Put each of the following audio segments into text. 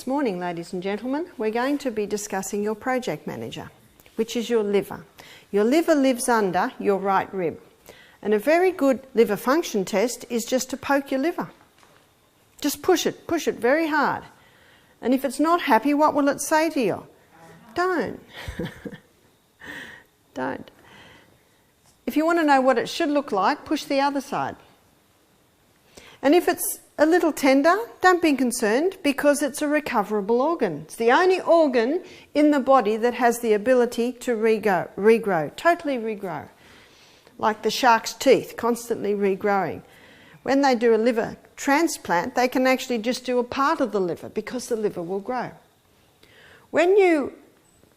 this morning, ladies and gentlemen, we're going to be discussing your project manager, which is your liver. Your liver lives under your right rib. And a very good liver function test is just to poke your liver. Just push it very hard. And if it's not happy, what will it say to you? Don't. Don't. If you want to know what it should look like, push the other side. And if it's a little tender, don't be concerned, because it's a recoverable organ. It's the only organ in the body that has the ability to regrow, totally regrow. Like the shark's teeth, constantly regrowing. When they do a liver transplant, they can actually just do a part of the liver because the liver will grow. When you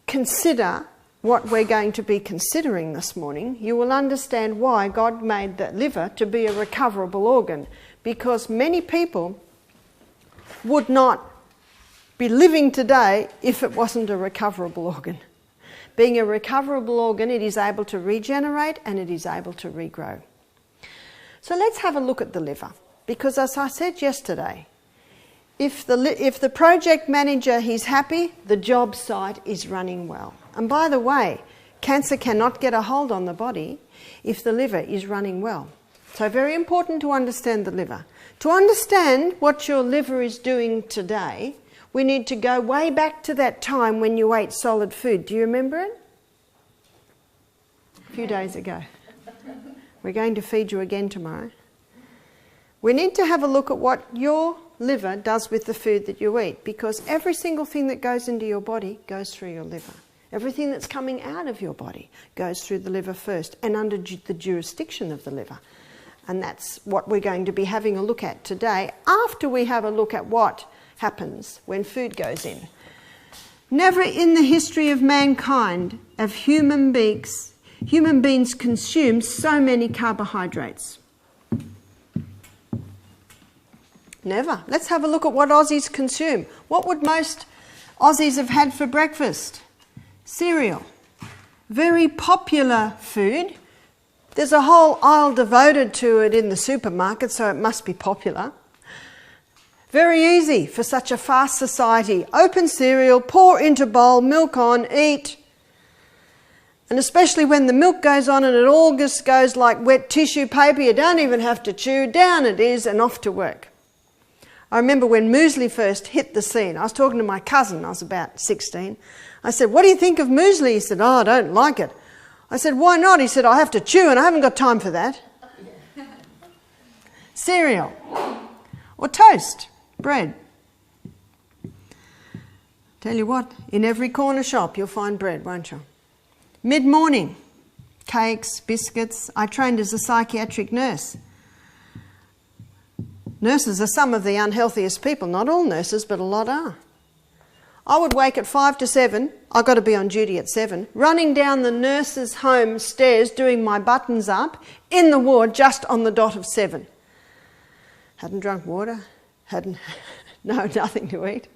consider what we're going to be considering this morning, you will understand why God made the liver to be a recoverable organ, because many people would not be living today if it wasn't a recoverable organ. Being a recoverable organ, it is able to regenerate and it is able to regrow. So let's have a look at the liver, because as I said yesterday, if the project manager is happy, the job site is running well. And by the way, cancer cannot get a hold on the body if the liver is running well. So very important to understand the liver. To understand what your liver is doing today, we need to go way back to that time when you ate solid food. Do you remember it? A few days ago. We're going to feed you again tomorrow. We need to have a look at what your liver does with the food that you eat, because every single thing that goes into your body goes through your liver. Everything that's coming out of your body goes through the liver first and under the jurisdiction of the liver. And that's what we're going to be having a look at today, after we have a look at what happens when food goes in. Never in the history of mankind have human beings consumed so many carbohydrates. Never. Let's have a look at what Aussies consume. What would most Aussies have had for breakfast? Cereal. Very popular food. There's a whole aisle devoted to it in the supermarket, so it must be popular. Very easy for such a fast society. Open cereal, pour into bowl, milk on, eat. And especially when the milk goes on and it all just goes like wet tissue paper, you don't even have to chew, down it is and off to work. I remember when muesli first hit the scene. I was talking to my cousin, I was about 16. I said, "What do you think of muesli?" He said, "Oh, I don't like it." I said, "Why not?" He said, "I have to chew and I haven't got time for that." Cereal or toast, bread. Tell you what, in every corner shop you'll find bread, won't you? Mid-morning, cakes, biscuits. I trained as a psychiatric nurse. Nurses are some of the unhealthiest people. Not all nurses, but a lot are. I would wake at 5 to 7. I got to be on duty at 7. Running down the nurse's home stairs, doing my buttons up in the ward just on the dot of 7. Hadn't drunk water. Nothing to eat.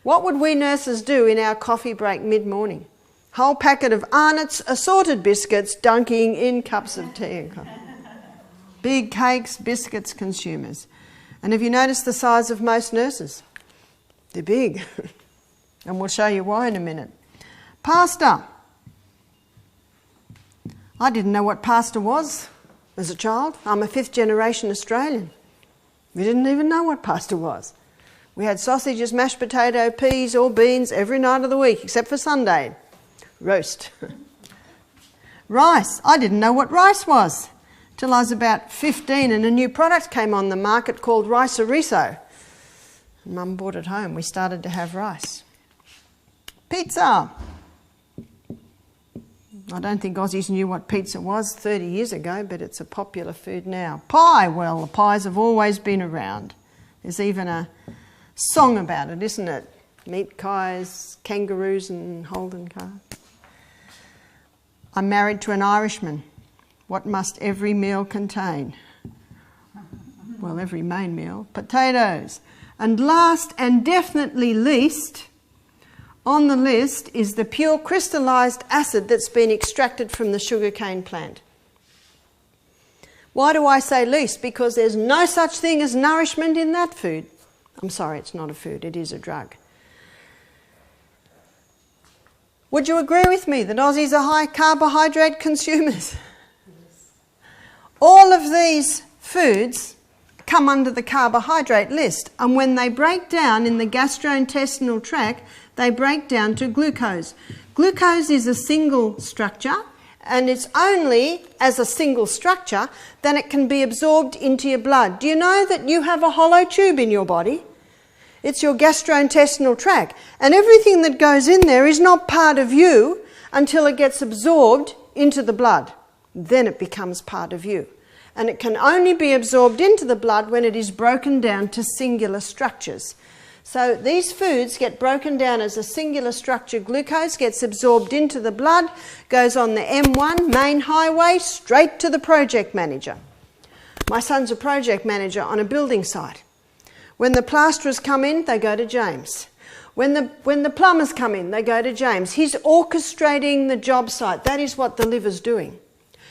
What would we nurses do in our coffee break mid-morning? Whole packet of Arnott's assorted biscuits, dunking in cups of tea and coffee. Big cakes, biscuits, consumers. And have you noticed the size of most nurses? They're big. And we'll show you why in a minute. Pasta. I didn't know what pasta was as a child. I'm a 5th generation Australian. We didn't even know what pasta was. We had sausages, mashed potato, peas or beans every night of the week, except for Sunday. Roast. Rice. I didn't know what rice was till I was about 15 and a new product came on the market called rice-a-riso. Mum brought it home. We started to have rice. Pizza. I don't think Aussies knew what pizza was 30 years ago, but it's a popular food now. Pie. Well, the pies have always been around. There's even a song about it, isn't it? Meat pies, kangaroos and Holden cars. I'm married to an Irishman. What must every meal contain? Well, every main meal. Potatoes. And last and definitely least on the list is the pure crystallised acid that's been extracted from the sugarcane plant. Why do I say least? Because there's no such thing as nourishment in that food. I'm sorry, it's not a food, it is a drug. Would you agree with me that Aussies are high carbohydrate consumers? Yes. All of these foods come under the carbohydrate list, and when they break down in the gastrointestinal tract, they break down to glucose. Glucose is a single structure, and it's only as a single structure that it can be absorbed into your blood. Do you know that you have a hollow tube in your body? It's your gastrointestinal tract, and everything that goes in there is not part of you until it gets absorbed into the blood. Then it becomes part of you. And it can only be absorbed into the blood when it is broken down to singular structures. So these foods get broken down as a singular structure. Glucose gets absorbed into the blood, goes on the M1 main highway straight to the project manager. My son's a project manager on a building site. When the plasterers come in, they go to James. When the plumbers come in, they go to James. He's orchestrating the job site. That is what the liver's doing.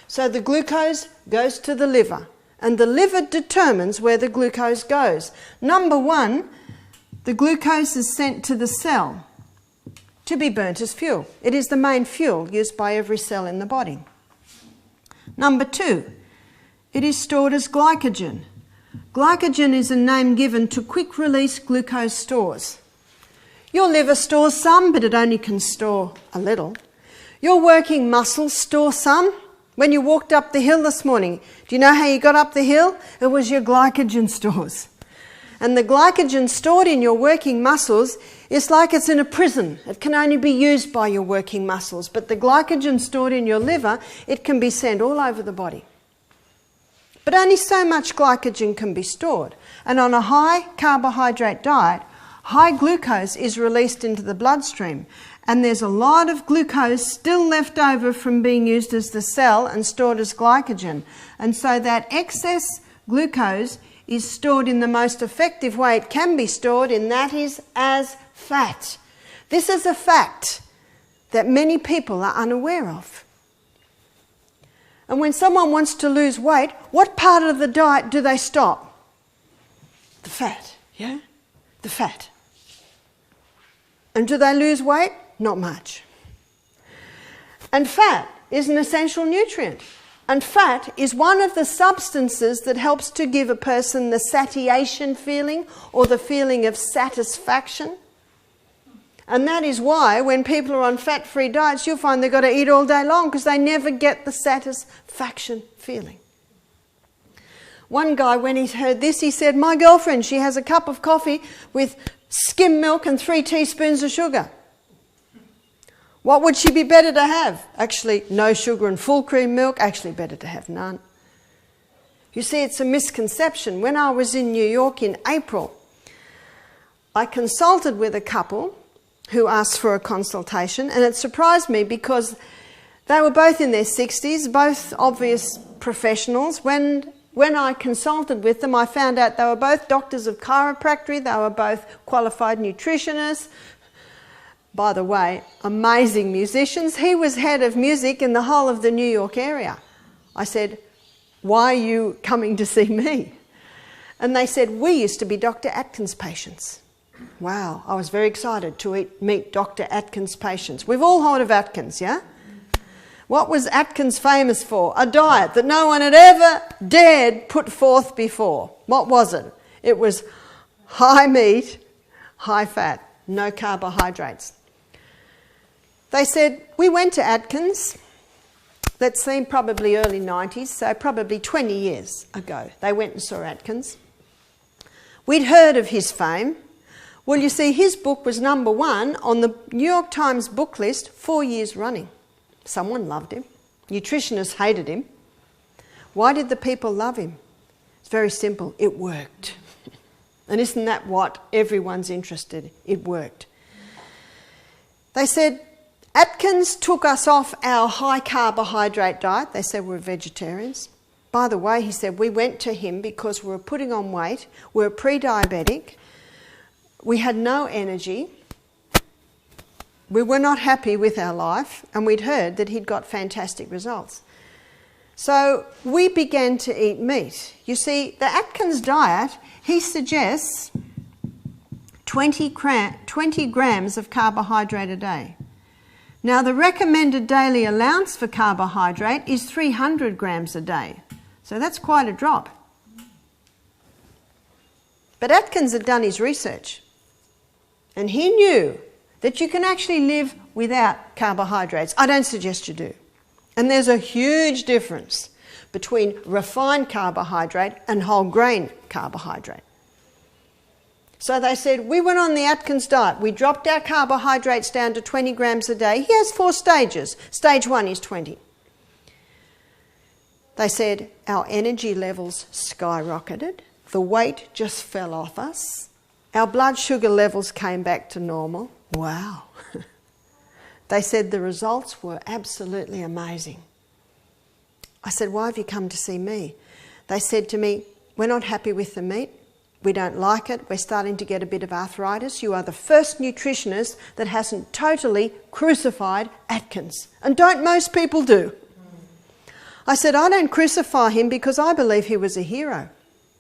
So the glucose goes to the liver, and the liver determines where the glucose goes. Number one, the glucose is sent to the cell to be burnt as fuel. It is the main fuel used by every cell in the body. Number two, it is stored as glycogen. Glycogen is a name given to quick-release glucose stores. Your liver stores some, but it only can store a little. Your working muscles store some. When you walked up the hill this morning, do you know how you got up the hill? It was your glycogen stores. And the glycogen stored in your working muscles is like it's in a prison. It can only be used by your working muscles. But the glycogen stored in your liver, it can be sent all over the body. But only so much glycogen can be stored. And on a high carbohydrate diet, high glucose is released into the bloodstream. And there's a lot of glucose still left over from being used as the cell and stored as glycogen. And so that excess glucose is stored in the most effective way it can be stored, and that is as fat. This is a fact that many people are unaware of. And when someone wants to lose weight, what part of the diet do they stop? The fat, yeah? The fat. And do they lose weight? Not much. And fat is an essential nutrient. And fat is one of the substances that helps to give a person the satiation feeling or the feeling of satisfaction. And that is why when people are on fat-free diets, you'll find they've got to eat all day long because they never get the satisfaction feeling. One guy, when he heard this, he said, my girlfriend, she has a cup of coffee with skim milk and 3 teaspoons of sugar. What would she be better to have? Actually, no sugar and full cream milk. Actually, better to have none. You see, it's a misconception. When I was in New York in April, I consulted with a couple who asked for a consultation, and it surprised me because they were both in their 60s, both obvious professionals. When I consulted with them, I found out they were both doctors of chiropractic, they were both qualified nutritionists. By the way, amazing musicians. He was head of music in the whole of the New York area. I said, why are you coming to see me? And they said, we used to be Dr. Atkins patients. Wow, I was very excited to meet Dr. Atkins patients. We've all heard of Atkins, yeah? What was Atkins famous for? A diet that no one had ever dared put forth before. What was it? It was high meat, high fat, no carbohydrates. They said, we went to Atkins, let's see, probably early 90s, so probably 20 years ago. They went and saw Atkins. We'd heard of his fame. Well, you see, his book was #1 on the New York Times book list 4 years running. Someone loved him. Nutritionists hated him. Why did the people love him? It's very simple. It worked. And isn't that what everyone's interested in? It worked. They said, Atkins took us off our high carbohydrate diet. They said we're vegetarians. By the way, he said, we went to him because we were putting on weight. We were pre-diabetic. We had no energy. We were not happy with our life. And we'd heard that he'd got fantastic results. So we began to eat meat. You see, the Atkins diet, he suggests 20 grams of carbohydrate a day. Now, the recommended daily allowance for carbohydrate is 300 grams a day. So that's quite a drop. But Atkins had done his research, and he knew that you can actually live without carbohydrates. I don't suggest you do. And there's a huge difference between refined carbohydrate and whole grain carbohydrate. So they said, we went on the Atkins diet. We dropped our carbohydrates down to 20 grams a day. He has 4 stages. Stage 1 is 20. They said our energy levels skyrocketed. The weight just fell off us. Our blood sugar levels came back to normal. Wow. They said the results were absolutely amazing. I said, why have you come to see me? They said to me, we're not happy with the meat. We don't like it. We're starting to get a bit of arthritis. You are the first nutritionist that hasn't totally crucified Atkins. And don't most people do? I said, I don't crucify him because I believe he was a hero.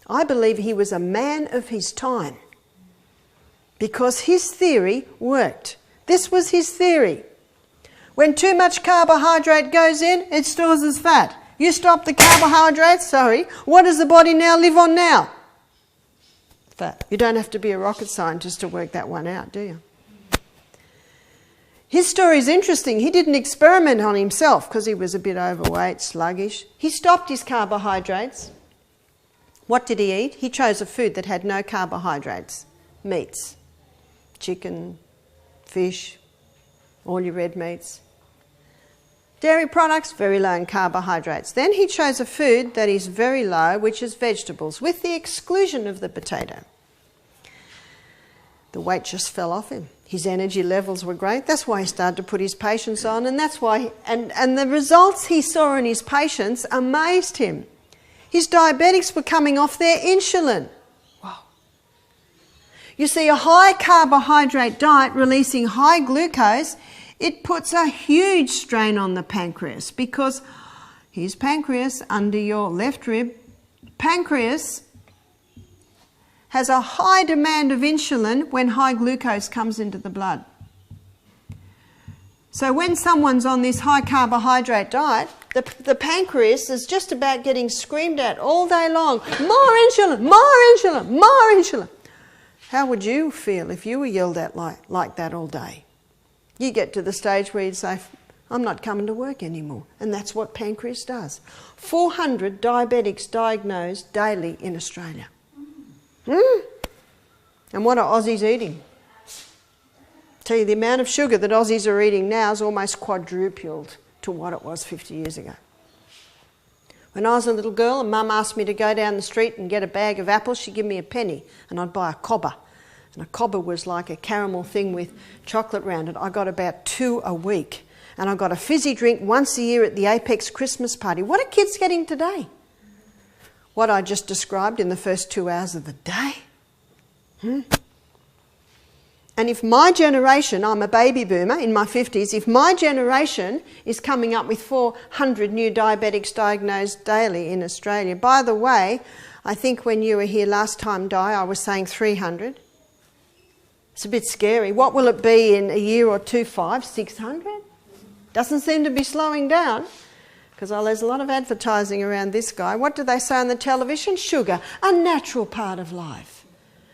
I believe he was a man of his time. Because his theory worked. This was his theory. When too much carbohydrate goes in, it stores as fat. You stop the carbohydrates, what does the body now live on now? Fat. You don't have to be a rocket scientist to work that one out, do you? His story is interesting. He didn't experiment on himself because he was a bit overweight, sluggish. He stopped his carbohydrates. What did he eat? He chose a food that had no carbohydrates. Meats. Chicken, fish, all your red meats. Dairy products, very low in carbohydrates. Then he chose a food that is very low, which is vegetables, with the exclusion of the potato. The weight just fell off him. His energy levels were great. That's why he started to put his patients on, and that's why, and the results he saw in his patients amazed him. His diabetics were coming off their insulin. Wow. You see, a high carbohydrate diet releasing high glucose, it puts a huge strain on the pancreas because here's pancreas under your left rib. Pancreas has a high demand of insulin when high glucose comes into the blood. So when someone's on this high carbohydrate diet, the pancreas is just about getting screamed at all day long. More insulin, more insulin, more insulin. How would you feel if you were yelled at like that all day? You get to the stage where you'd say, I'm not coming to work anymore. And that's what pancreas does. 400 diabetics diagnosed daily in Australia. And what are Aussies eating? Tell you, the amount of sugar that Aussies are eating now is almost quadrupled to what it was 50 years ago. When I was a little girl and Mum asked me to go down the street and get a bag of apples, she'd give me a penny and I'd buy a cobber. And a cobber was like a caramel thing with chocolate around it. I got about 2 a week. And I got a fizzy drink once a year at the Apex Christmas party. What are kids getting today? What I just described in the first 2 hours of the day. And if my generation, I'm a baby boomer in my 50s, if my generation is coming up with 400 new diabetics diagnosed daily in Australia. By the way, I think when you were here last time, Di, I was saying 300. It's a bit scary. What will it be in a year or two? 500, 600? Doesn't seem to be slowing down because there's a lot of advertising around this guy. What do they say on the television? Sugar, a natural part of life.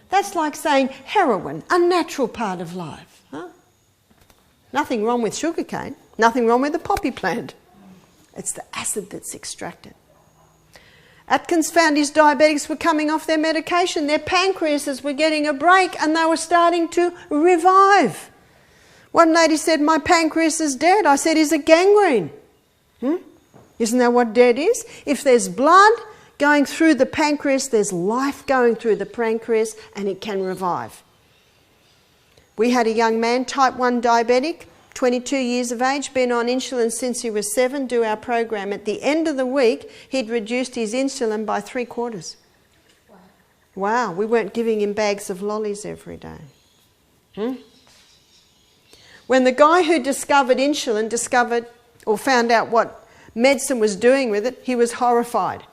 That's like saying heroin, a natural part of life. Huh? Nothing wrong with sugarcane. Nothing wrong with the poppy plant. It's the acid that's extracted. Atkins found his diabetics were coming off their medication. Their pancreases were getting a break and they were starting to revive. One lady said, my pancreas is dead. I said, is it gangrene? Isn't that what dead is? If there's blood going through the pancreas, there's life going through the pancreas and it can revive. We had a young man, type 1 diabetic, 22 years of age, been on insulin since he was 7, do our program. At the end of the week, he'd reduced his insulin by 3/4. Wow, we weren't giving him bags of lollies every day. When the guy who discovered insulin found out what medicine was doing with it, he was horrified.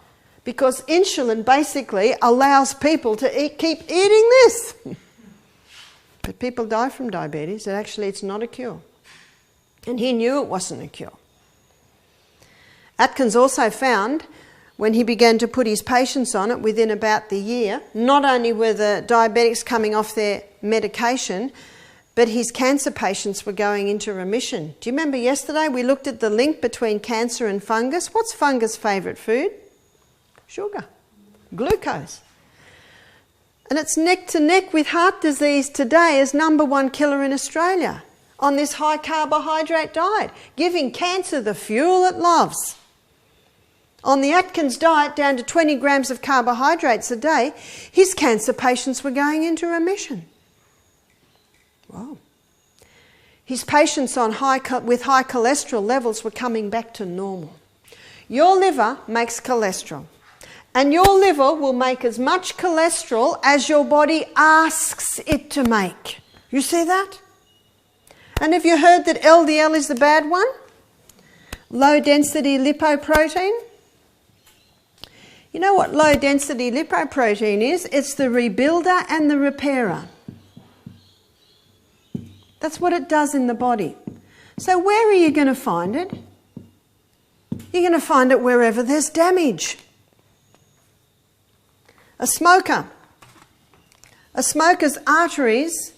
Because insulin basically allows people to keep eating this. But people die from diabetes. It's not a cure. And he knew it wasn't a cure. Atkins also found, when he began to put his patients on it within about the year, not only were the diabetics coming off their medication, but his cancer patients were going into remission. Do you remember yesterday we looked at the link between cancer and fungus? What's fungus' favourite food? Sugar, glucose. And it's neck to neck with heart disease today as #1 killer in Australia on this high carbohydrate diet, giving cancer the fuel it loves. On the Atkins diet, down to 20 grams of carbohydrates a day, his cancer patients were going into remission. Wow. His patients on with high cholesterol levels were coming back to normal. Your liver makes cholesterol, and your liver will make as much cholesterol as your body asks it to make. You see that? And have you heard that LDL is the bad one? Low density lipoprotein? You know what low density lipoprotein is? It's the rebuilder and the repairer. That's what it does in the body. So where are you going to find it? You're going to find it wherever there's damage. A smoker's arteries,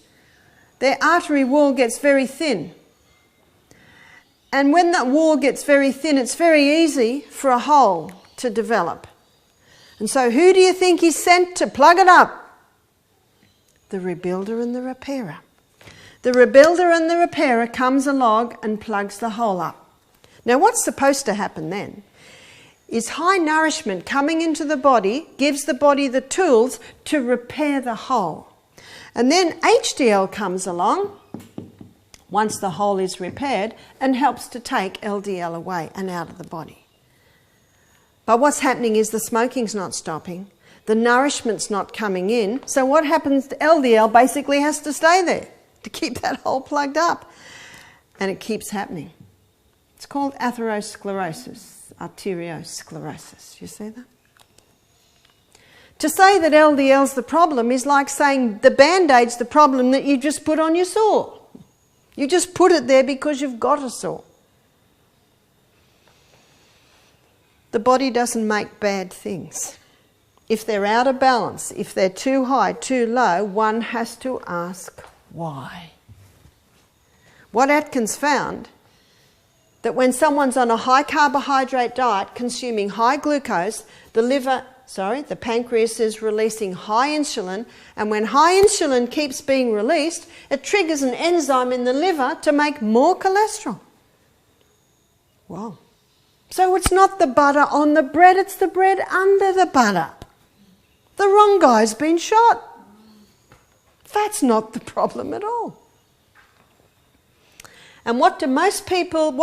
their artery wall gets very thin. And when that wall gets very thin, it's very easy for a hole to develop. And so who do you think he's sent to plug it up? The rebuilder and the repairer. The rebuilder and the repairer comes along and plugs the hole up. Now what's supposed to happen then is high nourishment coming into the body gives the body the tools to repair the hole. And then HDL comes along once the hole is repaired and helps to take LDL away and out of the body. But what's happening is the smoking's not stopping, the nourishment's not coming in, so what happens to LDL basically has to stay there to keep that hole plugged up. And it keeps happening. It's called atherosclerosis, arteriosclerosis. You see that? To say that LDL's the problem is like saying the Band-Aid's the problem that you just put on your sore. You just put it there because you've got a sore. The body doesn't make bad things. If they're out of balance, if they're too high, too low, one has to ask why. What Atkins found, that when someone's on a high carbohydrate diet consuming high glucose, the pancreas is releasing high insulin, and when high insulin keeps being released, it triggers an enzyme in the liver to make more cholesterol. Wow. So it's not the butter on the bread, it's the bread under the butter. The wrong guy's been shot. That's not the problem at all. And what most people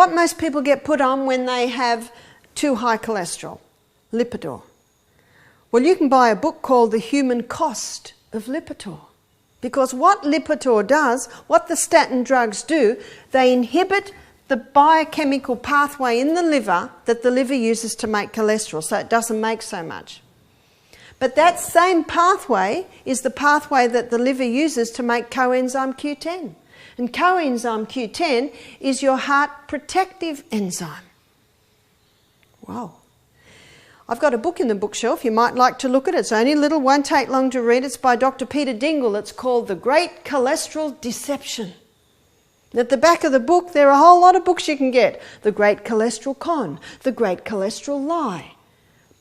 get put on when they have too high cholesterol? Lipitor. Well, you can buy a book called The Human Cost of Lipitor. Because what Lipitor does, what the statin drugs do, they inhibit the biochemical pathway in the liver that the liver uses to make cholesterol, so it doesn't make so much. But that same pathway is the pathway that the liver uses to make coenzyme Q10. And coenzyme Q10 is your heart protective enzyme. Wow. I've got a book in the bookshelf. You might like to look at it. It's only little, won't take long to read. It's by Dr. Peter Dingle. It's called The Great Cholesterol Deception. At the back of the book, there are a whole lot of books you can get. The Great Cholesterol Con, The Great Cholesterol Lie.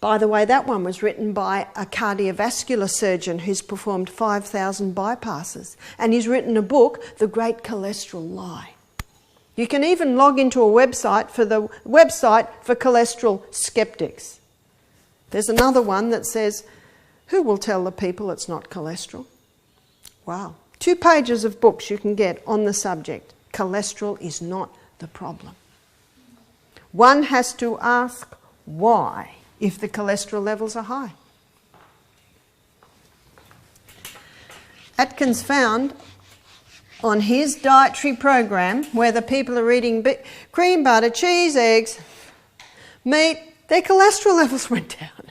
By the way, that one was written by a cardiovascular surgeon who's performed 5,000 bypasses. And he's written a book, The Great Cholesterol Lie. You can even log into a website for the website for cholesterol skeptics. There's another one that says, who will tell the people it's not cholesterol? Wow. 2 pages of books you can get on the subject. Cholesterol is not the problem. One has to ask why if the cholesterol levels are high. Atkins found on his dietary program, where the people are eating cream, butter, cheese, eggs, meat, their cholesterol levels went down.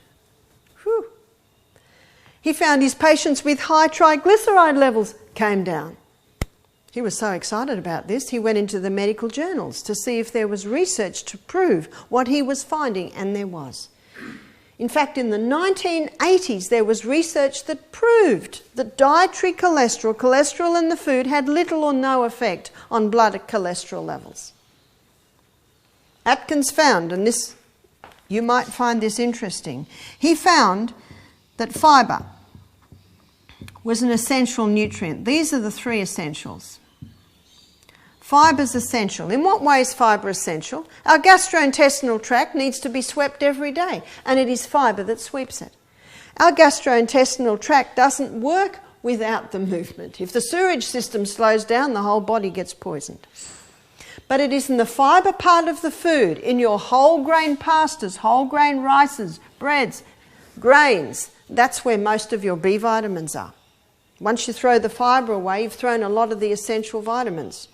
Whew. He found his patients with high triglyceride levels came down. He was so excited about this, he went into the medical journals to see if there was research to prove what he was finding, and there was. In fact, in the 1980s, there was research that proved that dietary cholesterol in the food, had little or no effect on blood cholesterol levels. Atkins found, and this, you might find this interesting, he found that fibre was an essential nutrient. These are the 3 essentials. Fibre is essential. In what way is fibre essential? Our gastrointestinal tract needs to be swept every day, and it is fibre that sweeps it. Our gastrointestinal tract doesn't work without the movement. If the sewage system slows down, the whole body gets poisoned. But it is in the fibre part of the food, in your whole grain pastas, whole grain rices, breads, grains, that's where most of your B vitamins are. Once you throw the fibre away, you've thrown a lot of the essential vitamins.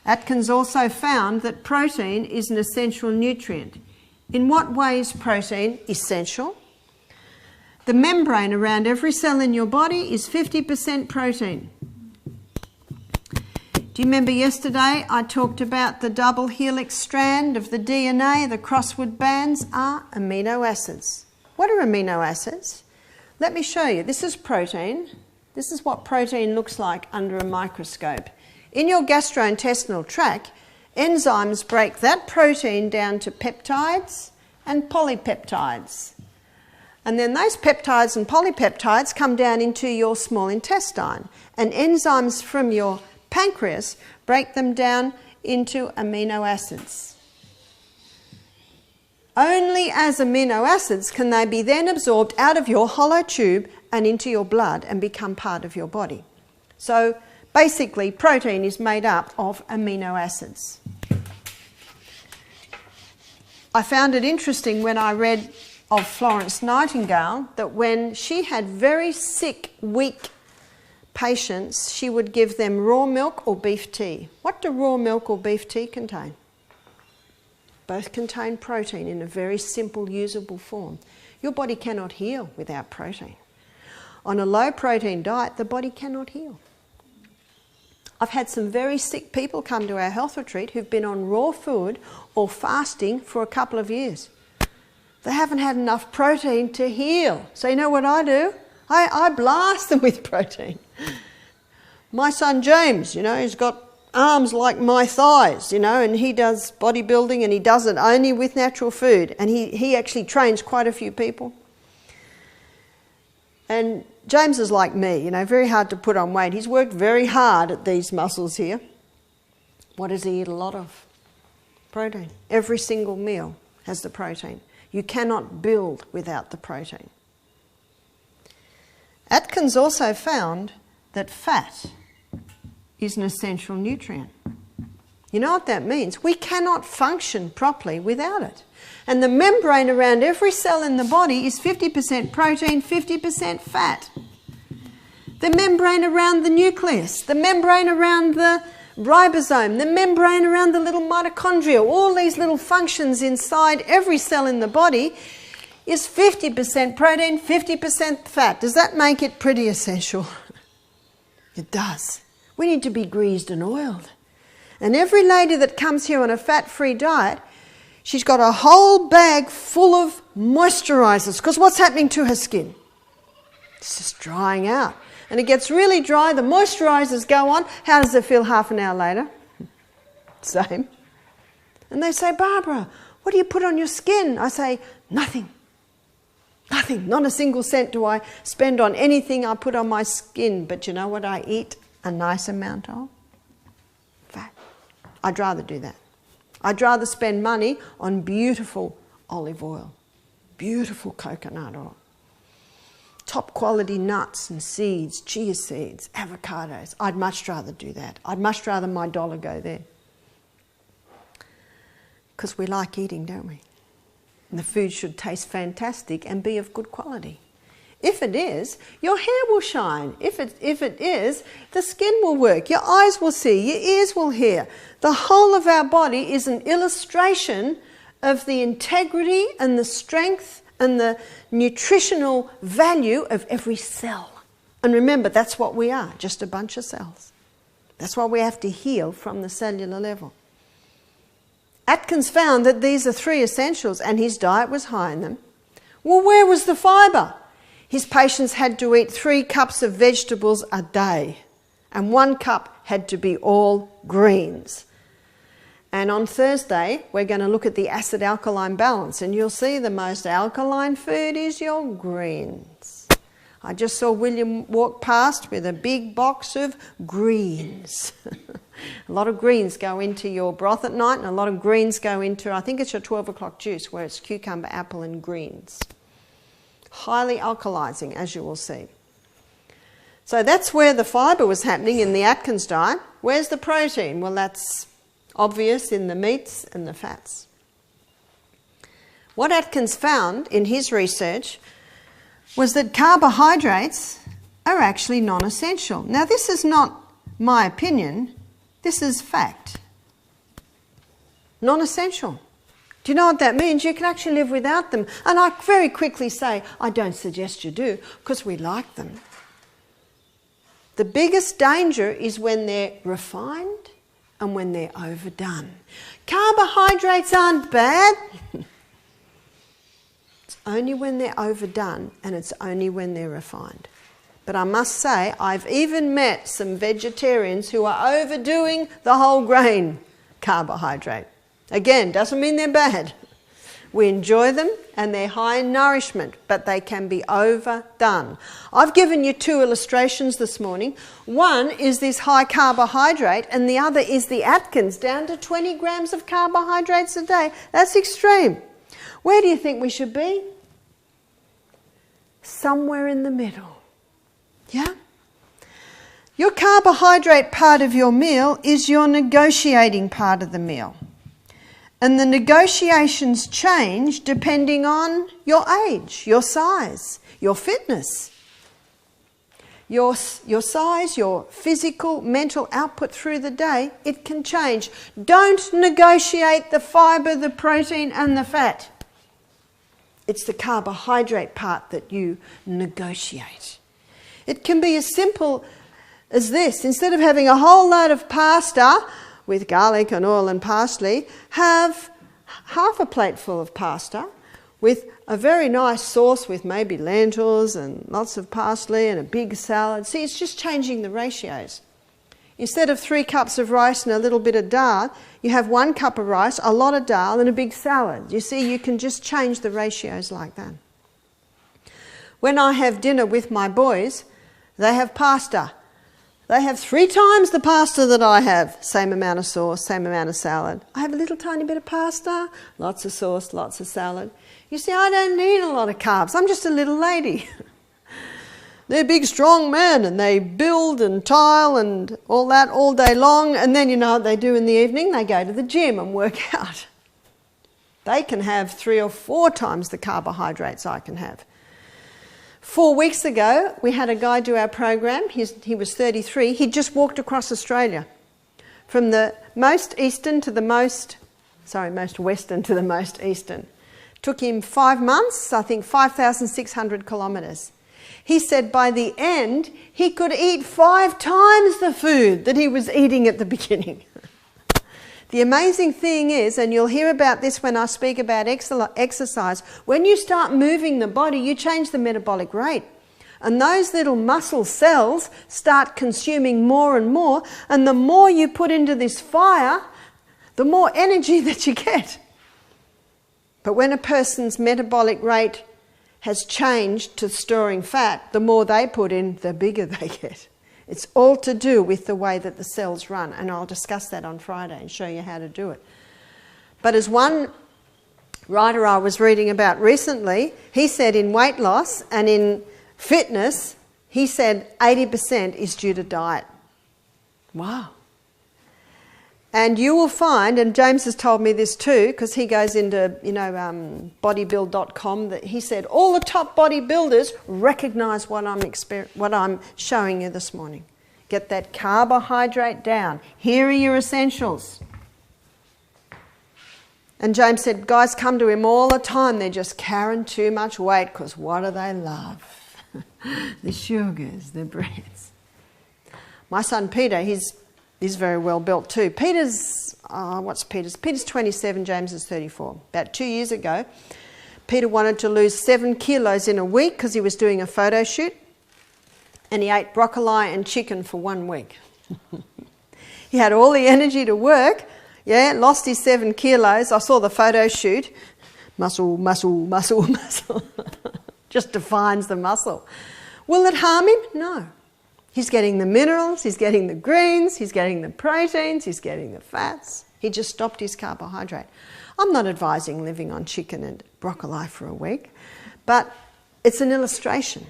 Atkins also found that protein is an essential nutrient. In what way is protein essential? The membrane around every cell in your body is 50% protein. Do you remember yesterday I talked about the double helix strand of the DNA? The crossword bands are amino acids. What are amino acids? Let me show you. This is protein. This is what protein looks like under a microscope. In your gastrointestinal tract, enzymes break that protein down to peptides and polypeptides. And then those peptides and polypeptides come down into your small intestine. And enzymes from your pancreas break them down into amino acids. Only as amino acids can they be then absorbed out of your hollow tube and into your blood and become part of your body. So basically, protein is made up of amino acids. I found it interesting when I read of Florence Nightingale that when she had very sick, weak patients, she would give them raw milk or beef tea. What do raw milk or beef tea contain? Both contain protein in a very simple, usable form. Your body cannot heal without protein. On a low protein diet, the body cannot heal. I've had some very sick people come to our health retreat who've been on raw food or fasting for a couple of years. They haven't had enough protein to heal. So you know what I do? I blast them with protein. My son James, you know, he's got arms like my thighs, you know, and he does bodybuilding and he does it only with natural food. And he actually trains quite a few people. And James is like me, you know, very hard to put on weight. He's worked very hard at these muscles here. What does he eat a lot of? Protein. Every single meal has the protein. You cannot build without the protein. Atkins also found that fat is an essential nutrient. You know what that means? We cannot function properly without it. And the membrane around every cell in the body is 50% protein, 50% fat. The membrane around the nucleus, the membrane around the ribosome, the membrane around the little mitochondria, all these little functions inside every cell in the body is 50% protein, 50% fat. Does that make it pretty essential? It does. We need to be greased and oiled. And every lady that comes here on a fat-free diet, she's got a whole bag full of moisturisers, because what's happening to her skin? It's just drying out. And it gets really dry, the moisturisers go on. How does it feel half an hour later? Same. And they say, Barbara, what do you put on your skin? I say, nothing. Nothing. Not a single cent do I spend on anything I put on my skin. But you know what I eat a nice amount of? Fat. I'd rather do that. I'd rather spend money on beautiful olive oil, beautiful coconut oil, top quality nuts and seeds, chia seeds, avocados. I'd much rather do that. I'd much rather my dollar go there. Because we like eating, don't we? And the food should taste fantastic and be of good quality. If it is, your hair will shine. If it is, the skin will work. Your eyes will see. Your ears will hear. The whole of our body is an illustration of the integrity and the strength and the nutritional value of every cell. And remember, that's what we are, just a bunch of cells. That's why we have to heal from the cellular level. Atkins found that these are 3 essentials, and his diet was high in them. Well, where was the fibre? His patients had to eat 3 cups of vegetables a day, and 1 cup had to be all greens. And on Thursday, we're going to look at the acid-alkaline balance, and you'll see the most alkaline food is your greens. I just saw William walk past with a big box of greens. A lot of greens go into your broth at night, and a lot of greens go into, I think it's your 12 o'clock juice, where it's cucumber, apple and greens. Highly alkalizing, as you will see. So that's where the fibre was happening in the Atkins diet. Where's the protein? Well, that's obvious in the meats and the fats. What Atkins found in his research was that carbohydrates are actually non-essential. Now, this is not my opinion, this is fact. Non-essential. Do you know what that means? You can actually live without them. And I very quickly say, I don't suggest you do, because we like them. The biggest danger is when they're refined and when they're overdone. Carbohydrates aren't bad. It's only when they're overdone, and it's only when they're refined. But I must say, I've even met some vegetarians who are overdoing the whole grain carbohydrate. Again, doesn't mean they're bad. We enjoy them and they're high in nourishment, but they can be overdone. I've given you 2 illustrations this morning. One is this high carbohydrate and the other is the Atkins, down to 20 grams of carbohydrates a day. That's extreme. Where do you think we should be? Somewhere in the middle. Yeah? Your carbohydrate part of your meal is your negotiating part of the meal. And the negotiations change depending on your age, your size, your fitness. Your size, your physical, mental output through the day, it can change. Don't negotiate the fibre, the protein and the fat. It's the carbohydrate part that you negotiate. It can be as simple as this. Instead of having a whole load of pasta with garlic and oil and parsley, have half a plate full of pasta with a very nice sauce with maybe lentils and lots of parsley and a big salad. See, it's just changing the ratios. Instead of 3 cups of rice and a little bit of dal, you have 1 cup of rice, a lot of dal and a big salad. You see, you can just change the ratios like that. When I have dinner with my boys, they have pasta. They have 3 times the pasta that I have. Same amount of sauce, same amount of salad. I have a little tiny bit of pasta, lots of sauce, lots of salad. You see, I don't need a lot of carbs. I'm just a little lady. They're big, strong men, and they build and tile and all that all day long. And then you know what they do in the evening? They go to the gym and work out. They can have 3 or 4 times the carbohydrates I can have. 4 weeks ago, we had a guy do our program. He was 33. He just walked across Australia from the most western to the most eastern. Took him 5 months, I think 5,600 kilometres. He said by the end, he could eat 5 times the food that he was eating at the beginning. The amazing thing is, and you'll hear about this when I speak about exercise, when you start moving the body, you change the metabolic rate. And those little muscle cells start consuming more and more, and the more you put into this fire, the more energy that you get. But when a person's metabolic rate has changed to storing fat, the more they put in, the bigger they get. It's all to do with the way that the cells run, and I'll discuss that on Friday and show you how to do it. But as one writer I was reading about recently, he said in weight loss and in fitness, he said 80% is due to diet. Wow. And you will find, and James has told me this too, because he goes into, bodybuild.com, that he said all the top bodybuilders recognise what I'm showing you this morning. Get that carbohydrate down. Here are your essentials. And James said, guys come to him all the time. They're just carrying too much weight because what do they love? The sugars, the breads. My son Peter, he's is very well built too. Peter's, what's Peter's? Peter's 27, James is 34. About 2 years ago, Peter wanted to lose 7 kilos in a week because he was doing a photo shoot, and he ate broccoli and chicken for 1 week. He had all the energy to work, lost his 7 kilos. I saw the photo shoot. Muscle, muscle, muscle, muscle. Just defines the muscle. Will it harm him? No. He's getting the minerals, he's getting the greens, he's getting the proteins, he's getting the fats. He just stopped his carbohydrate. I'm not advising living on chicken and broccoli for a week, but it's an illustration.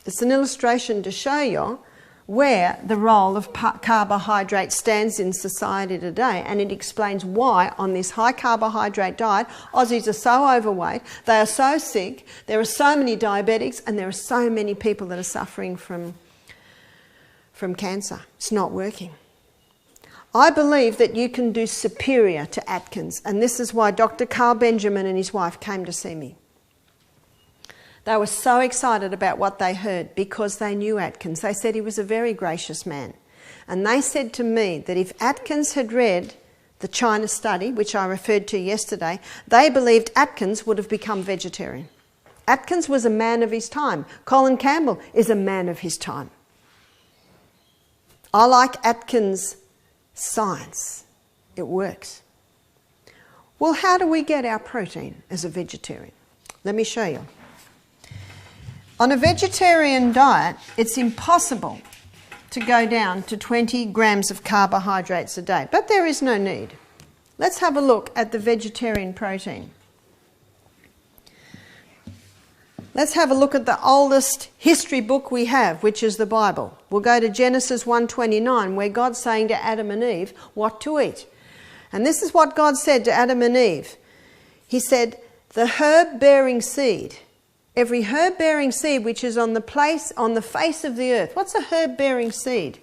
It's an illustration to show you where the role of carbohydrate stands in society today, and it explains why on this high carbohydrate diet Aussies are so overweight, they are so sick, there are so many diabetics, and there are so many people that are suffering from cancer. It's not working. I believe that you can do superior to Atkins, and this is why Dr. Carl Benjamin and his wife came to see me. They were so excited about what they heard because they knew Atkins. They said he was a very gracious man. And they said to me that if Atkins had read the China study, which I referred to yesterday, they believed Atkins would have become vegetarian. Atkins was a man of his time. Colin Campbell is a man of his time. I like Atkins' science. It works. Well, how do we get our protein as a vegetarian? Let me show you. On a vegetarian diet, it's impossible to go down to 20 grams of carbohydrates a day, but there is no need. Let's have a look at the vegetarian protein. Let's have a look at the oldest history book we have, which is the Bible. We'll go to Genesis 1:29, where God's saying to Adam and Eve what to eat. And this is what God said to Adam and Eve. He said, the herb-bearing seed, every herb-bearing seed which is on the face of the earth. What's a herb-bearing seed?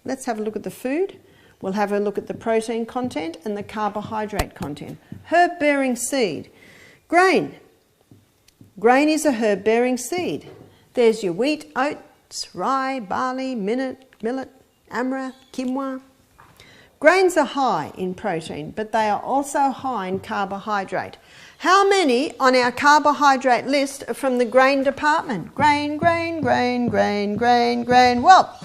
Let's have a look at the food. We'll have a look at the protein content and the carbohydrate content. Herb-bearing seed. Grain. Grain is a herb-bearing seed. There's your wheat, oats, rye, barley, millet, amaranth, quinoa. Grains are high in protein, but they are also high in carbohydrate. How many on our carbohydrate list are from the grain department? Grain, grain, grain, grain, grain, grain. Well,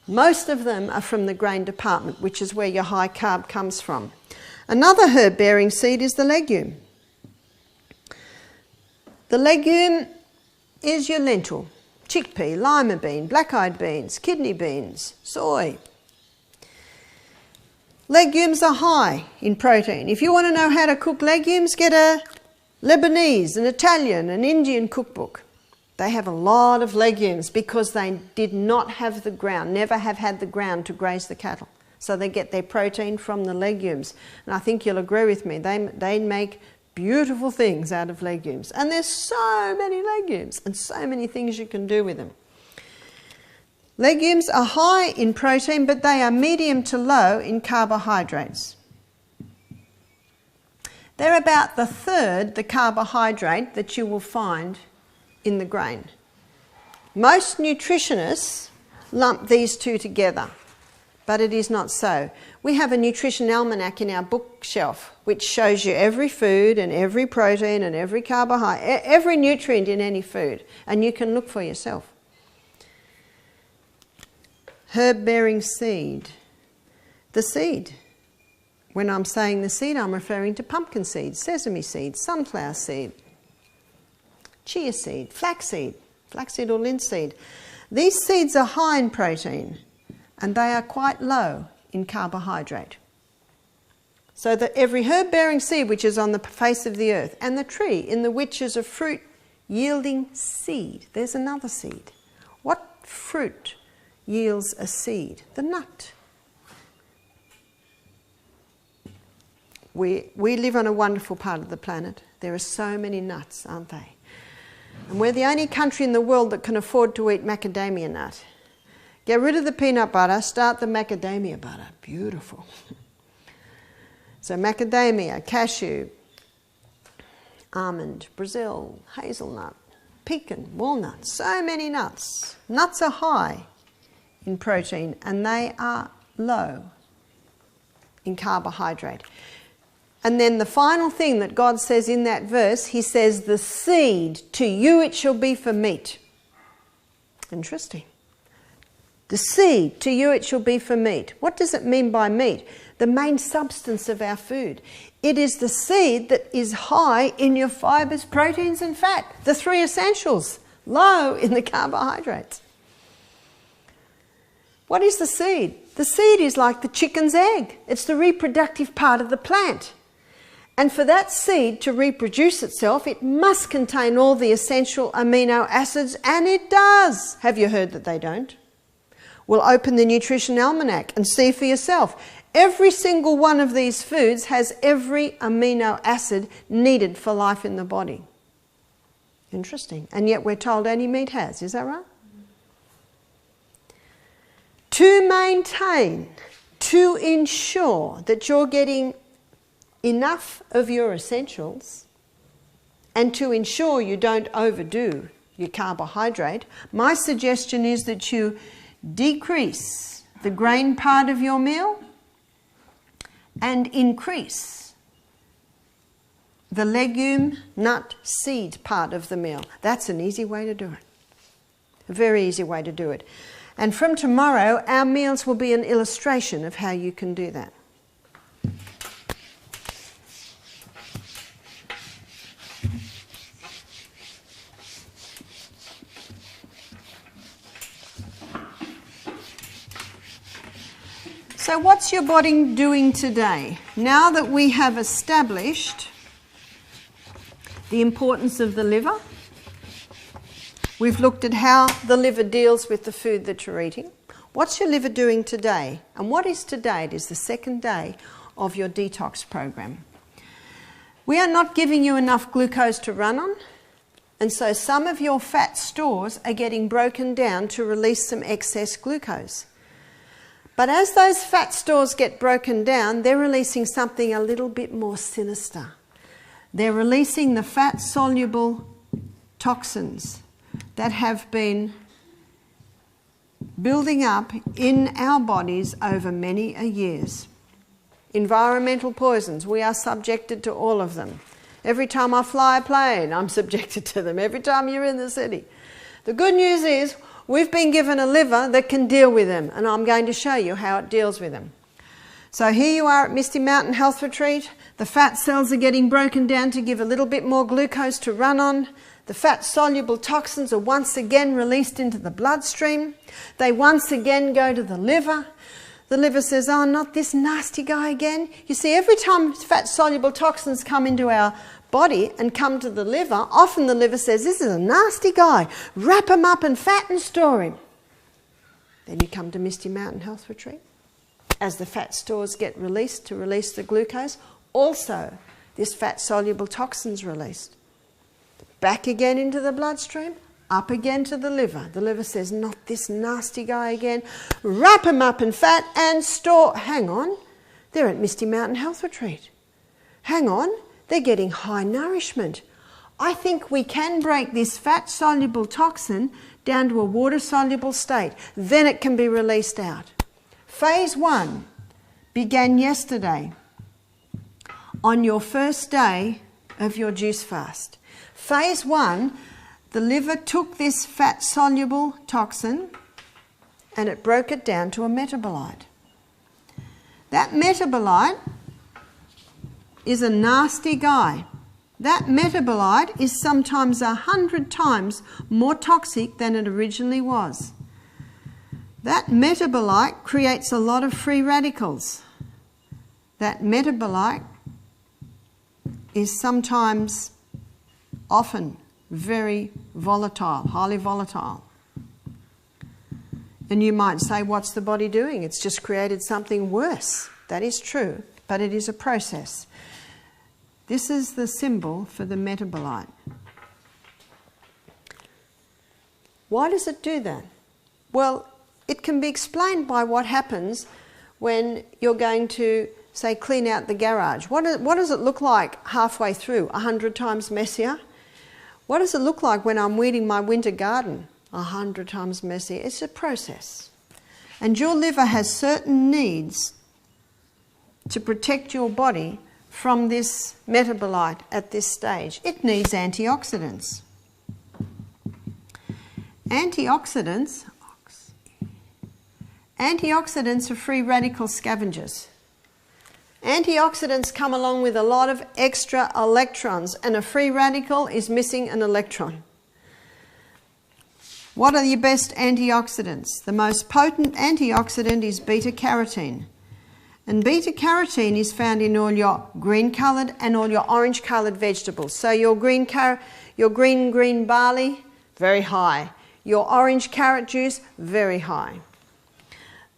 most of them are from the grain department, which is where your high carb comes from. Another herb-bearing seed is the legume. The legume is your lentil, chickpea, lima bean, black-eyed beans, kidney beans, soy. Legumes are high in protein. If you want to know how to cook legumes, get a Lebanese, an Italian, an Indian cookbook. They have a lot of legumes because they did not have the ground, never have had the ground to graze the cattle. So they get their protein from the legumes. And I think you'll agree with me, they make beautiful things out of legumes. And there's so many legumes and so many things you can do with them. Legumes are high in protein, but they are medium to low in carbohydrates. They're about the third the carbohydrate that you will find in the grain. Most nutritionists lump these two together, but it is not so. We have a nutrition almanac in our bookshelf which shows you every food and every protein and every carbohydrate, every nutrient in any food, and you can look for yourself. Herb-bearing seed. The seed. When I'm saying the seed, I'm referring to pumpkin seed, sesame seed, sunflower seed, chia seed, flaxseed or linseed. These seeds are high in protein and they are quite low in carbohydrate. So that every herb-bearing seed which is on the face of the earth, and the tree in the which is a fruit yielding seed. There's another seed. What fruit yields a seed? The nut. We live on a wonderful part of the planet. There are so many nuts, aren't they? And we're the only country in the world that can afford to eat macadamia nut. Get rid of the peanut butter, start the macadamia butter. Beautiful. So macadamia, cashew, almond, Brazil, hazelnut, pecan, walnut, so many nuts. Nuts are high in protein, and they are low in carbohydrate. And then the final thing that God says in that verse, he says, the seed, to you it shall be for meat. Interesting. The seed, to you it shall be for meat. What does it mean by meat? The main substance of our food. It is the seed that is high in your fibers, proteins and fat. The three essentials, low in the carbohydrates. What is the seed? The seed is like the chicken's egg. It's the reproductive part of the plant. And for that seed to reproduce itself, it must contain all the essential amino acids, and it does. Have you heard that they don't? Well, open the Nutrition Almanac and see for yourself. Every single one of these foods has every amino acid needed for life in the body. Interesting. And yet we're told only meat has. Is that right? To maintain, to ensure that you're getting enough of your essentials, and to ensure you don't overdo your carbohydrate, my suggestion is that you decrease the grain part of your meal and increase the legume, nut, seed part of the meal. That's an easy way to do it. A very easy way to do it. And from tomorrow, our meals will be an illustration of how you can do that. So what's your body doing today? Now that we have established the importance of the liver, we've looked at how the liver deals with the food that you're eating. What's your liver doing today? And what is today? It is the second day of your detox program. We are not giving you enough glucose to run on, and so some of your fat stores are getting broken down to release some excess glucose. But as those fat stores get broken down, they're releasing something a little bit more sinister. They're releasing the fat-soluble toxins that have been building up in our bodies over many years. Environmental poisons, we are subjected to all of them. Every time I fly a plane, I'm subjected to them. Every time you're in the city. The good news is, we've been given a liver that can deal with them, and I'm going to show you how it deals with them. So here you are at Misty Mountain Health Retreat. The fat cells are getting broken down to give a little bit more glucose to run on. The fat-soluble toxins are once again released into the bloodstream. They once again go to the liver. The liver says, oh, not this nasty guy again. You see, every time fat-soluble toxins come into our body and come to the liver, often the liver says, this is a nasty guy. Wrap him up in fat and store him. Then you come to Misty Mountain Health Retreat. As the fat stores get released to release the glucose, also this fat-soluble toxin's released. Back again into the bloodstream, up again to the liver. The liver says, not this nasty guy again. Wrap him up in fat and store. Hang on, they're at Misty Mountain Health Retreat. Hang on, they're getting high nourishment. I think we can break this fat-soluble toxin down to a water-soluble state. Then it can be released out. Phase 1 began yesterday on your first day of your juice fast. Phase 1, the liver took this fat-soluble toxin and it broke it down to a metabolite. That metabolite is a nasty guy. That metabolite is sometimes 100 times more toxic than it originally was. That metabolite creates a lot of free radicals. That metabolite is sometimes, often, very volatile, highly volatile. And you might say, what's the body doing? It's just created something worse. That is true, but it is a process. This is the symbol for the metabolite. Why does it do that? Well, it can be explained by what happens when you're going to, say, clean out the garage. What does it look like halfway through? 100 times messier? What does it look like when I'm weeding my winter garden? 100 times messier. It's a process. And your liver has certain needs to protect your body from this metabolite at this stage. It needs antioxidants. Antioxidants are free radical scavengers. Antioxidants come along with a lot of extra electrons, and a free radical is missing an electron. What are your best antioxidants? The most potent antioxidant is beta-carotene. And beta-carotene is found in all your green-coloured and all your orange-coloured vegetables. So your green barley, very high. Your orange carrot juice, very high.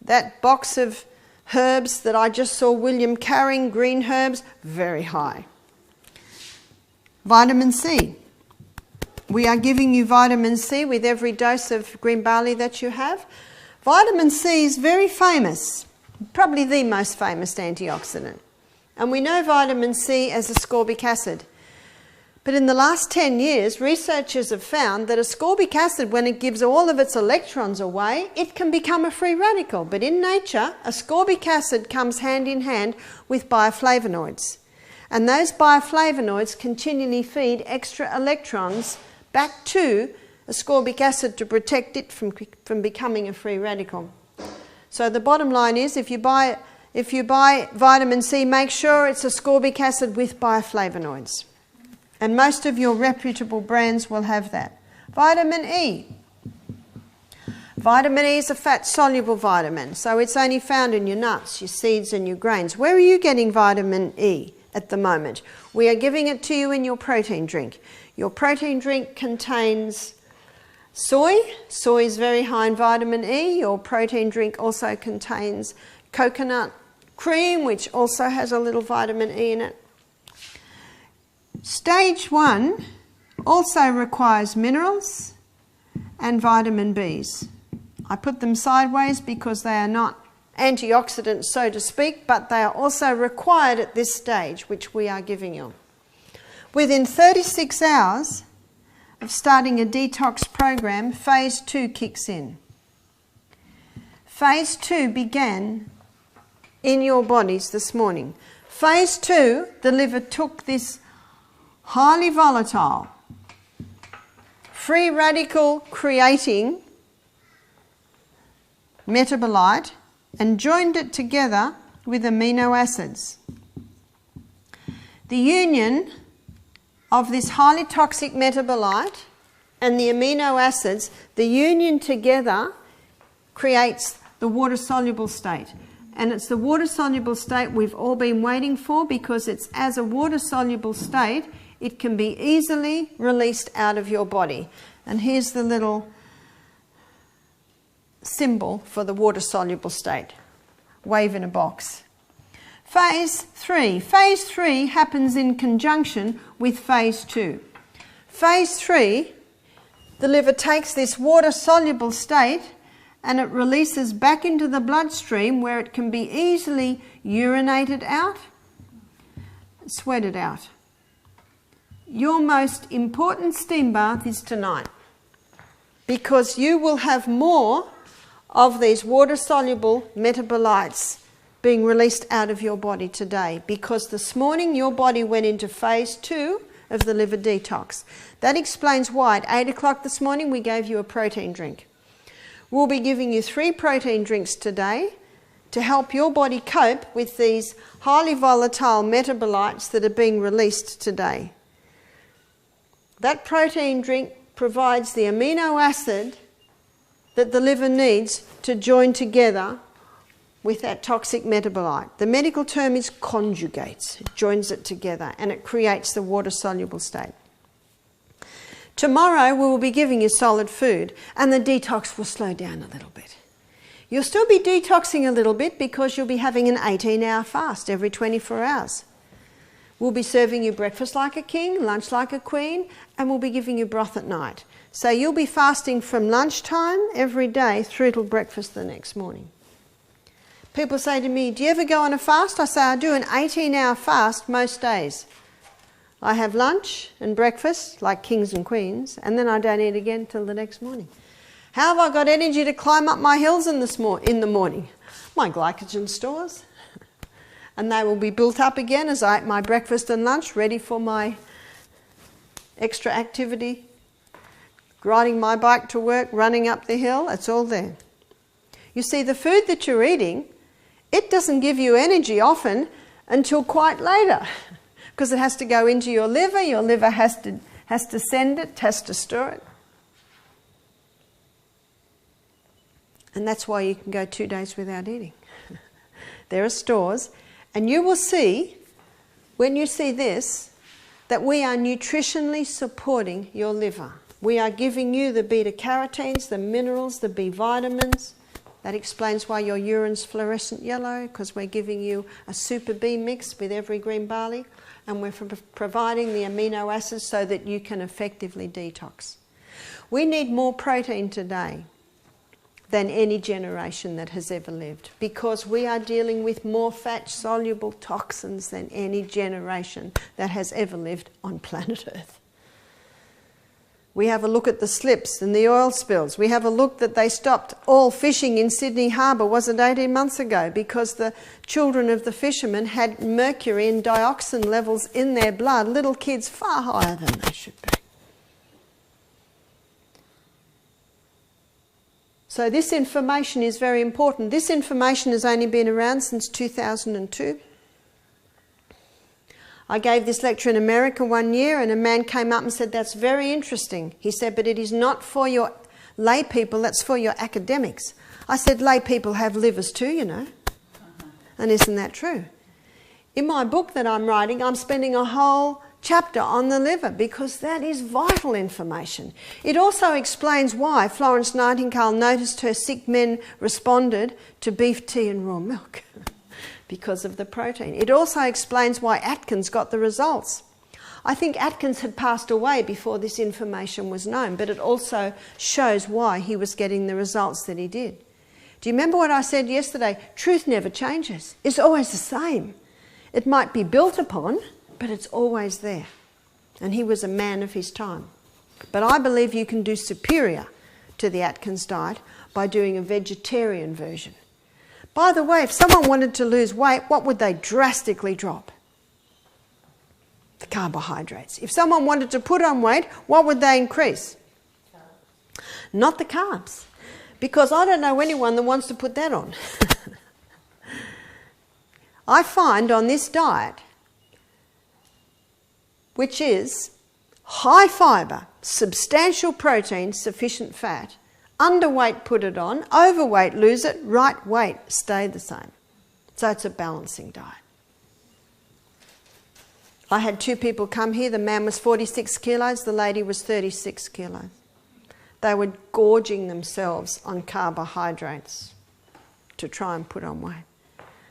That box of herbs that I just saw William carrying, green herbs, very high. Vitamin C. We are giving you vitamin C with every dose of green barley that you have. Vitamin C is very famous, probably the most famous antioxidant. And we know vitamin C as ascorbic acid. But in the last 10 years, researchers have found that ascorbic acid, when it gives all of its electrons away, it can become a free radical. But in nature, ascorbic acid comes hand in hand with bioflavonoids. And those bioflavonoids continually feed extra electrons back to ascorbic acid to protect it from becoming a free radical. So the bottom line is, if you buy vitamin C, make sure it's ascorbic acid with bioflavonoids. And most of your reputable brands will have that. Vitamin E. Vitamin E is a fat-soluble vitamin, so it's only found in your nuts, your seeds and your grains. Where are you getting vitamin E at the moment? We are giving it to you in your protein drink. Your protein drink contains soy. Soy is very high in vitamin E. Your protein drink also contains coconut cream, which also has a little vitamin E in it. Stage 1 also requires minerals and vitamin Bs. I put them sideways because they are not antioxidants, so to speak, but they are also required at this stage, which we are giving you. Within 36 hours of starting a detox program, phase 2 kicks in. Phase 2 began in your bodies this morning. Phase 2, the liver took this highly volatile, free radical creating metabolite and joined it together with amino acids. The union of this highly toxic metabolite and the amino acids, the union together creates the water-soluble state. And it's the water-soluble state we've all been waiting for, because it's as a water-soluble state it can be easily released out of your body. And here's the little symbol for the water-soluble state. Wave in a box. Phase 3. Phase 3 happens in conjunction with phase 2. Phase 3, the liver takes this water-soluble state and it releases back into the bloodstream, where it can be easily urinated out, sweated out. Your most important steam bath is tonight, because you will have more of these water-soluble metabolites being released out of your body today, because this morning your body went into phase 2 of the liver detox. That explains why at 8 o'clock this morning we gave you a protein drink. We'll be giving you 3 protein drinks today to help your body cope with these highly volatile metabolites that are being released today. That protein drink provides the amino acid that the liver needs to join together with that toxic metabolite. The medical term is conjugates. It joins it together and it creates the water-soluble state. Tomorrow we will be giving you solid food and the detox will slow down a little bit. You'll still be detoxing a little bit because you'll be having an 18-hour fast every 24 hours. We'll be serving you breakfast like a king, lunch like a queen, and we'll be giving you broth at night. So you'll be fasting from lunchtime every day through till breakfast the next morning. People say to me, do you ever go on a fast? I say, I do an 18-hour fast most days. I have lunch and breakfast like kings and queens, and then I don't eat again till the next morning. How have I got energy to climb up my hills in the morning? My glycogen stores. And they will be built up again as I eat my breakfast and lunch, ready for my extra activity. Riding my bike to work, running up the hill, it's all there. You see, the food that you're eating, it doesn't give you energy often until quite later, because it has to go into your liver has to send it, has to store it. And that's why you can go 2 days without eating. There are stores, and you will see, when you see this, that we are nutritionally supporting your liver. We are giving you the beta-carotenes, the minerals, the B vitamins. That explains why your urine's fluorescent yellow, because we're giving you a super B mix with every green barley, and we're providing the amino acids so that you can effectively detox. We need more protein today than any generation that has ever lived, because we are dealing with more fat-soluble toxins than any generation that has ever lived on planet Earth. We have a look at the slips and the oil spills. We have a look that they stopped all fishing in Sydney Harbour, was it 18 months ago, because the children of the fishermen had mercury and dioxin levels in their blood, little kids far higher than they should be. So this information is very important. This information has only been around since 2002. I gave this lecture in America one year, and a man came up and said, "That's very interesting." He said, "But it is not for your lay people, that's for your academics." I said, "Lay people have livers too, you know." And isn't that true? In my book that I'm writing, I'm spending a whole chapter on the liver, because that is vital information. It also explains why Florence Nightingale noticed her sick men responded to beef tea and raw milk. Because of the protein. It also explains why Atkins got the results. I think Atkins had passed away before this information was known, but it also shows why he was getting the results that he did. Do you remember what I said yesterday? Truth never changes. It's always the same. It might be built upon, but it's always there. And he was a man of his time. But I believe you can do superior to the Atkins diet by doing a vegetarian version. By the way, if someone wanted to lose weight, what would they drastically drop? The carbohydrates. If someone wanted to put on weight, what would they increase? Not the carbs. Because I don't know anyone that wants to put that on. I find on this diet, which is high fibre, substantial protein, sufficient fat, underweight, put it on, overweight, lose it, right weight, stay the same. So it's a balancing diet. I had 2 people come here. The man was 46 kilos, the lady was 36 kilos. They were gorging themselves on carbohydrates to try and put on weight.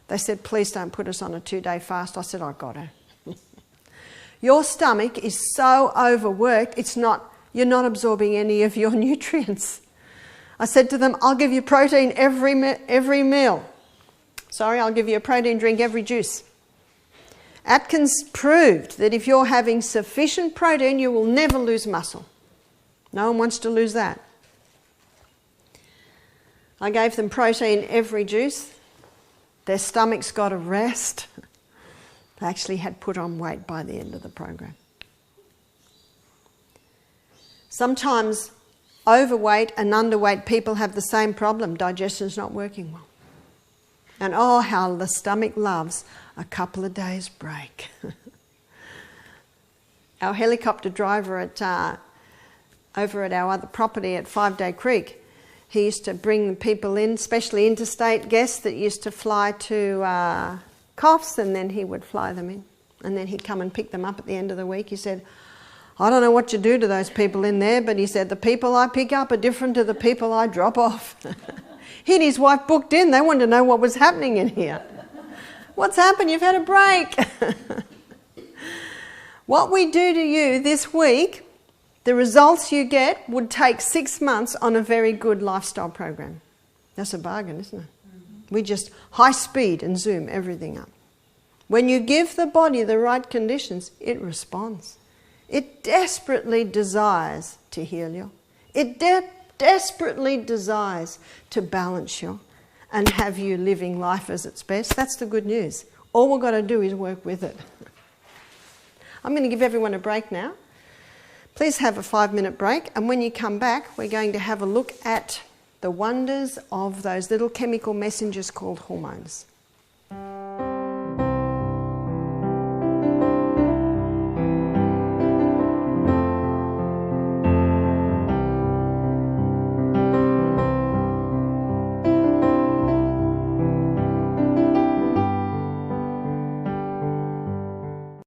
They said, "Please don't put us on a 2-day fast." I said, "I've got to." Your stomach is so overworked, you're not absorbing any of your nutrients. I said to them, "I'll give you protein every meal. Sorry, I'll give you a protein drink every juice." Atkins proved that if you're having sufficient protein, you will never lose muscle. No one wants to lose that. I gave them protein every juice. Their stomachs got a rest. They actually had put on weight by the end of the program. Sometimes overweight and underweight people have the same problem. Digestion's not working well. And oh, how the stomach loves a couple of days break. Our helicopter driver over at our other property at 5 Day Creek, he used to bring people in, especially interstate guests that used to fly to Coffs, and then he would fly them in. And then he'd come and pick them up at the end of the week. He said, "I don't know what you do to those people in there," but he said, "The people I pick up are different to the people I drop off." He and his wife booked in. They wanted to know what was happening in here. "What's happened? You've had a break." What we do to you this week, the results you get would take 6 months on a very good lifestyle program. That's a bargain, isn't it? We just high speed and zoom everything up. When you give the body the right conditions, it responds. It desperately desires to heal you. It desperately desires to balance you and have you living life as its best. That's the good news. All we've got to do is work with it. I'm going to give everyone a break now. Please have a 5-minute break, and when you come back, we're going to have a look at the wonders of those little chemical messengers called hormones.